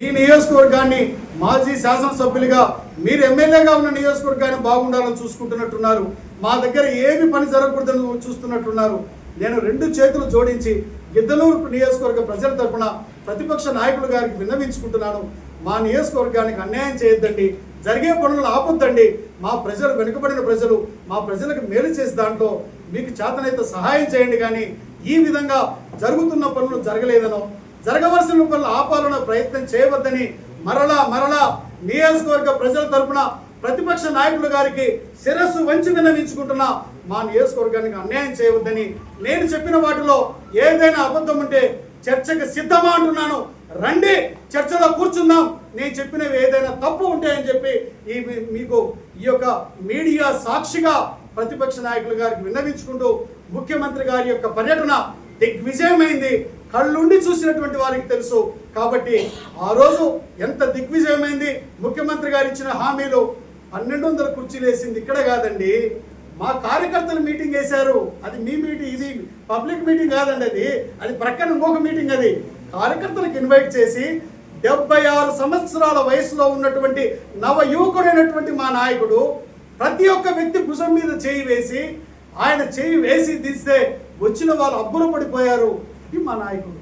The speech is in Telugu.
ఈ నియోజకవర్గాన్ని మాజీ శాసనసభ్యులుగా మీరు ఎమ్మెల్యేగా ఉన్న నియోజకవర్గాన్ని బాగుండాలని చూసుకుంటున్నట్టున్నారు. మా దగ్గర ఏమి పని జరగకూడదని చూస్తున్నట్టున్నారు. నేను రెండు చేతులు జోడించి గిద్దలూరు నియోజకవర్గ ప్రజల తరఫున ప్రతిపక్ష నాయకులు గారికి విన్నవించుకుంటున్నాను. మా నియోజకవర్గానికి అన్యాయం చేయొద్దండి, జరిగే పనులను ఆపొద్దండి. మా ప్రజలు వెనుకబడిన ప్రజలు, మా ప్రజలకు మేలు చేసే దాంట్లో మీకు చేతనైతే సహాయం చేయండి. కానీ ఈ విధంగా జరుగుతున్న పనులు జరగలేదనో, జరగవలసిన పనులు ఆపాలన్న ప్రయత్నం చేయవద్దని మరలా నియోజకవర్గ ప్రజల తరఫున ప్రతిపక్ష నాయకులు గారికి శిరస్సు వంచి విన్నవించుకుంటున్నా. మా నియోజకవర్గానికి అన్యాయం చేయవద్దని, నేను చెప్పిన వాటిలో ఏదైనా అబద్ధం ఉంటే చర్చకు సిద్ధమా అంటున్నాను. రండి, చర్చలో కూర్చుందాం. నేను చెప్పినవి ఏదైనా తప్పు ఉంటే అని చెప్పి మీకు ఈ యొక్క మీడియా సాక్షిగా ప్రతిపక్ష నాయకులు గారికి విన్నవించుకుంటూ, ముఖ్యమంత్రి గారి యొక్క పర్యటన దిగ్విజయమైంది. కళ్ళుండి చూసినటువంటి వారికి తెలుసు. కాబట్టి ఆ రోజు ఎంత దిగ్విజయమైంది. ముఖ్యమంత్రి గారు ఇచ్చిన హామీలు 1200 కుర్చీలు వేసింది ఇక్కడ కాదండి, మా కార్యకర్తలు మీటింగ్ వేశారు. అది మీ మీటింగ్, ఇది పబ్లిక్ మీటింగ్ కాదండి. అది ప్రక్కన ఇంకొక మీటింగ్. అది కార్యకర్తలకు ఇన్వైట్ చేసి 76 సంవత్సరాల వయసులో ఉన్నటువంటి నవ యువకుడైనటువంటి మా నాయకుడు ప్రతి ఒక్క వ్యక్తి భుజం మీద చేయి వేసి, ఆయన చేయి వేసి తీస్తే వచ్చిన వాళ్ళు అబ్బురపడిపోయారు. ఇది మా నాయకుడు.